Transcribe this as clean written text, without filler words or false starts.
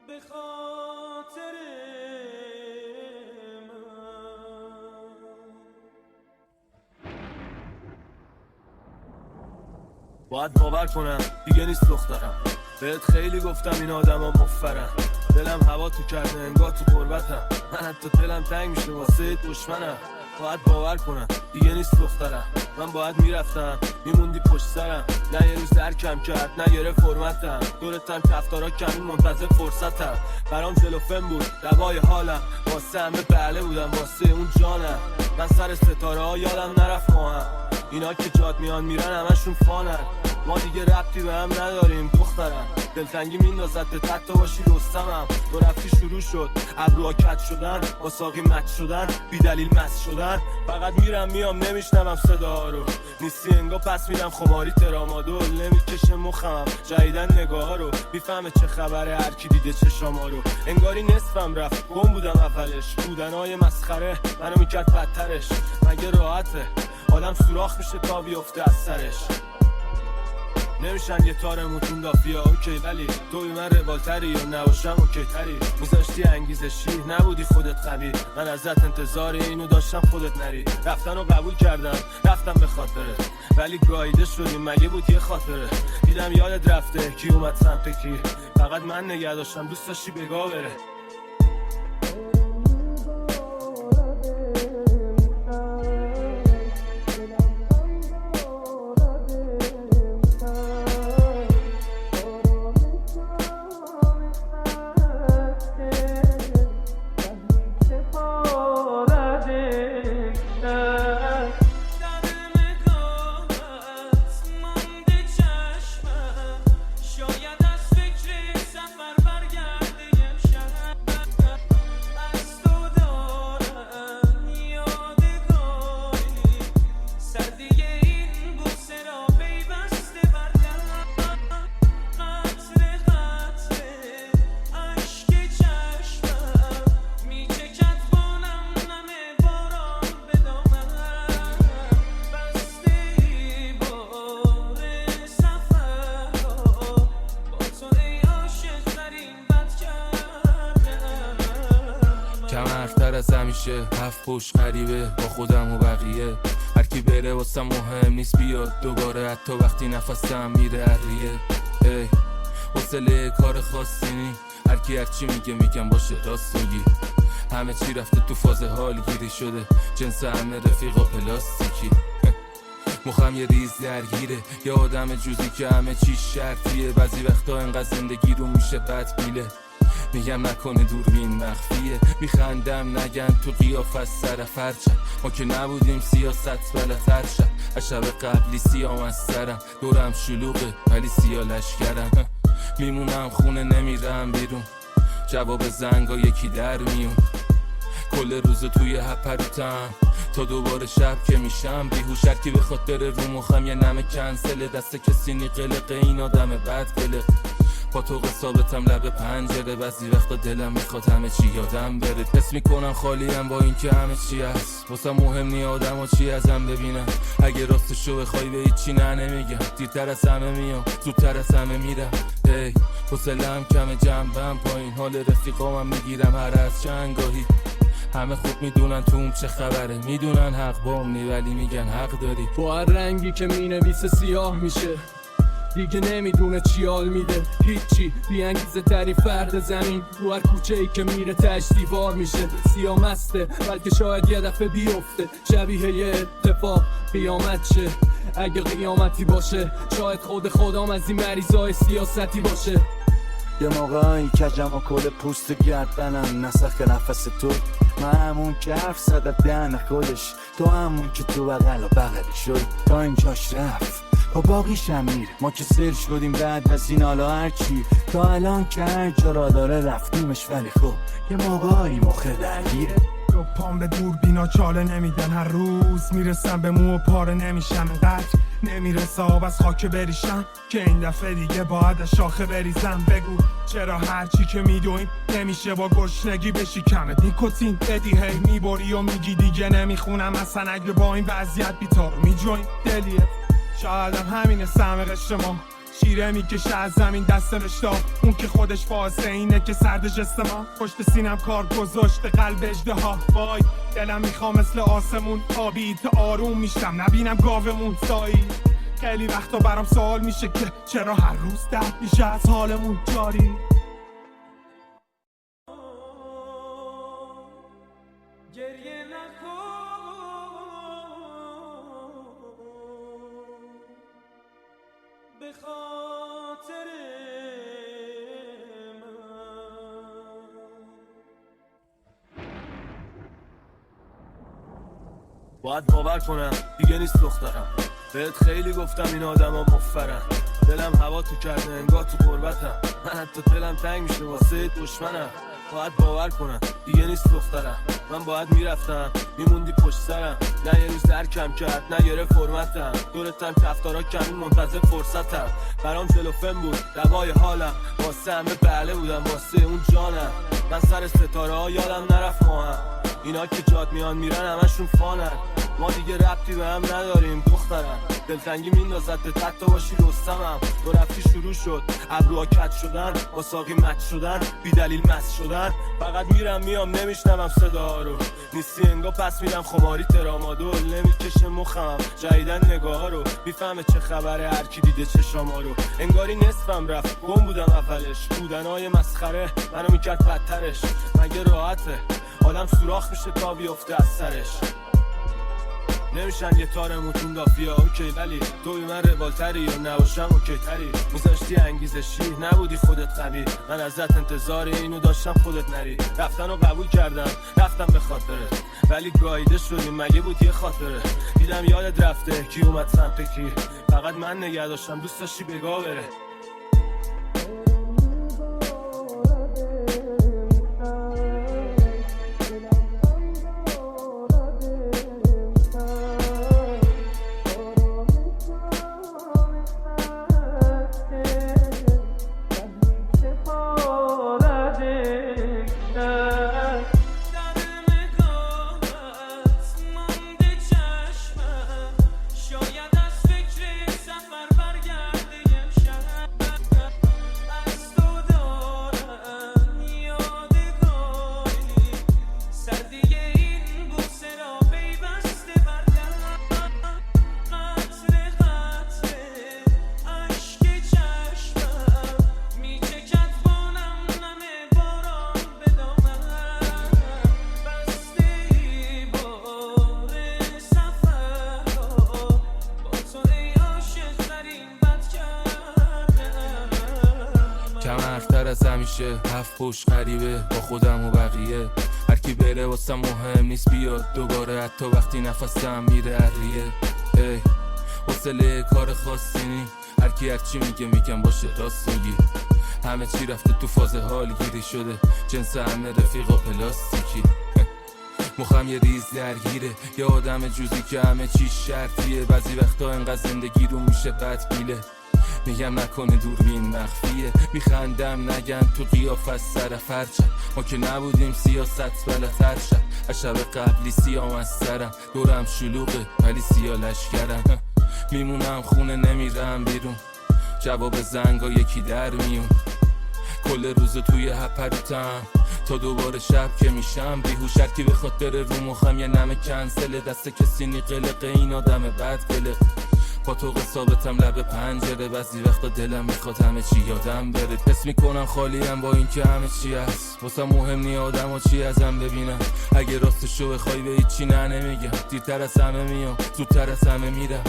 به خاطر باید باور کنم دیگه نیست دخترم. بهت خیلی گفتم این آدم ها مفرن. دلم هوا تو کرده انگار تو غربتم. من حتی دلم تنگ میشه واسه دشمنم. باید باور کنم دیگه نیست دخترم. من باید میرفتم میموندی پشت سرم. نه یه روز درکم کرد نه یه فرمتم. دورتم کفتارا کمین منتظر فرصتم. برام جلوفن بود دوای حالم. واسه همه بله بودم واسه اون جانم. من سر ستاره ها یادم نرفت ماهم. اینا که جاد میان میرن همشون فانن. ما دیگه ربطی به هم نداریم دخترم. دلتنگی میندازد حتی باشی رستمم. تو رفتی شروع شد ابروها کج شدن، با ساقی مچ شدن، بی دلیل مست شدن. فقط میرم میام نمیشنوم صدا رو. نیستی انگا پس میرم خماری ترامادول. نمیکشه مخم جدیدن نگاه رو. میفهمه چه خبره هر کی دیده چشاما رو. انگاری نصفم رفت گم بودم اولش. بودنهای مسخره منو میکرد بدترش. مگه راحته آدم سوراخ میشه تا بیفته از سرش. نمیشن یه تار موتون دافیا اوکی، ولی توی من روالتری یا نباشم اوکی تری. میذاشتی انگیزشی نبودی خودت قوی. من ازت انتظار اینو داشتم خودت نری. رفتن رو قبول کردم رفتم به خاطرت، ولی گاییده شدیم مگه بود یه خاطره. دیدم یادت رفته کی اومد سمت کی. فقط من نگه داشتم دوست داشتی بگاه بره. کم حرفتر از همیشه، هفت پشت غریبه با خودم و بقیه. هر کی بره واسم مهم نیست بیاد دوباره، حتی وقتی نفسم میره عریه. ای حوصله کار خاصی نی، هر کی هر چی میگه میگم باشه راست میگی. همه چی رفته تو فاز حال گیری شده، جنس همه رفیقا پلاستیکی. مخم یه ریز درگیره، یه آدم جوزی که همه چی شرطیه. بعضی وقتا انقدر زندگی رو میشه بد میله، میگم نکنه دوربین مخفیه. میخندم نگن تو قیافت سر فرچم، ما که نبودیم سیاست بلتر شد. از شب قبلی سیام از سرم، دورم شلوغه ولی سیا لشکرم. میمونم خونه نمیرم بیرون، جواب زنگا یکی در میون. کل روز توی هپروتم تا دوباره شب که میشم بیهوش. هر کی بخواد بره رو مخم یه نمه کنسله، دست کسی نی قلقه این آدم بد قلق. با تو ثابتم لب پنجره، بعضی وقتا دلم میخواد همه چی یادم بره. حس میکنم خالیم با این که همه چی هست، واسه مهم نی آدم ها چی ازم ببینن. اگه راستشو بخوای به هیچی نه نمیگم، دیرتر از همه میام زودتر از همه میرم. ای حوصله‌ام کمه جنبم پایین، حال رفیقامم میگیرم هر از چند گاهی. همه خوب میدونن توم چه خبره، میدونن حق بام نی ولی میگن حق داری. با هر رنگی که مینویسه سیاه میشه، دیگه نمیدونه چی حال میده. هیچی بی انگیزه تری فرد زمین، رو هر کوچه ای که میره تش دیوار میشه. سیاه مسته بلکه شاید یه دفعه بیفته، شبیه یه اتفاق قیامت شه. اگه قیامتی باشه شاید خودم از این مریضای سیاستی باشه. یه موقعی کجم و کل پوست گردنم نسخ نفس تو. من همون که حرف زده دهن خودش، تو همون که تو بغل و بغلی شد تا اینجاش رفت با باقیشم میره. ما که سر شدیم بعد از این حالا هرچی، تا الان که هر جا را داره رفتیمش. ولی خب یه موقعی مخه درگیره. دو پام به دور بینا چاله نمیدن، هر روز میرسم به مو و پاره نمیشم. قدر نمیرسه آب از خاک بریشم که این دفعه دیگه باید از شاخه بریزم. بگو چرا هرچی که میدویم نمیشه با گشنگی بشی کمت نیکوتین بدی. هی میبری و میگی دیگه نمیخونم اصلا، اگه با این وضعیت بیتارو میجوین دلیه. شایدم همینه سم قشت ما، شیره میکشه از زمین دست مشتاق، اون که خودش فاسه اینه که سرد جست ما پشت سینم کار گذاشته قلب اژدها. وای دلم میخوام مثل آسمون آبید آروم میشم نبینم گاومون سایی. خیلی وقتا برام سوال میشه که چرا هر روز درد میشه از حالمون جاری. گریه نکن به خاطر باید باور کنم دیگه نیست دخترم. بهت خیلی گفتم این آدم ها مفرن. دلم هوا تو کرده انگار تو غربتم. من حتی دلم تنگ میشه واسه دشمنم. باید باور کنم دیگه نیست دخترم. من باید میرفتم میموندی پشت سرم. نه یه روز درکم کرد نه گرفت فرمتم. دورتم کفتارا کمین منتظر فرصتم. برام جلوفن بود دوای حالم. واسه همه بله بودم واسه اون جانم. من سر ستاره ها یادم نرفت ماهم. اینا که جاد میان میرن همشون فانن. ما دیگه ربطی به هم نداریم دخترم. دلتنگی میندازد حتی باشی رستمم. تو رفتی شروع شد ابروها کج شدن با ساقی مچ شدن بی دلیل مست شدن. فقط میرم میام نمیشنوم صدا رو. نیستی انگار پس میرم خماری ترامادول. نمیکشه مخم جدیدن نگاه رو. میفهمه چه خبره هر کی دیده چشاما رو. انگاری نصفم رفت گم بودم اولش. بودنهای مسخره منو میکرد بدترش. مگه راحته آدم سوراخ میشه تا بیفته از سرش. نمیشن یه تار موتون دافیا اوکی، ولی توی من روالتری یا نباشم اوکی تری. میذاشتی انگیزشی نبودی خودت قوی. من ازت انتظار اینو داشتم خودت نری. رفتن رو قبول کردم رفتم به خاطرت، ولی گاییده شدیم مگه بود یه خاطره. دیدم یادت رفته کی اومد سمت کی. فقط من نگه داشتم دوست داشتی بگاه بره. کم حرفتر از همیشه هفت پشت غریبه با خودم و بقیه. هر کی بره واسه مهم نیست بیاد دوباره، حتی وقتی نفسم میره عریه. ای حوصله کار خاصی نی، هر کی هر چی میگم باشه داستگی. همه چی رفته تو فاز حال گیری شده، جنس همه رفیقا پلاستیکی. مخم یه ریز درگیره، یه آدم جوزی که همه چی شرطیه. بعضی وقتا انقدر زندگی رو میشه بدبیله، میگم نکنه دوربین مخفیه. میخندم نگن تو قیافت سر فرچم، ما که نبودیم سیاست بلتر شد. از شب قبلی سیام از سرم، دورم شلوغه ولی سیالش کردم. میمونم خونه نمیرم بیرون، جواب زنگا یکی در میون. کل روز توی هپروتم تا دوباره شب که میشم بیهوش. هر کی بخواد بره رو مخم یه نمه کنسله، دست کسی نی قلقه این آدم بد قلق. با تو ثابتم لب پنجره، بعضی وقتا دلم میخواد همه چی یادم بره. حس میکنم خالیم با این که همه چی هست، واسه مهم نی آدم ها چی ازم ببینم. اگه راستشو بخوای به هیچی نه نمیگم، دیرتر از همه میام زودتر از همه میرم.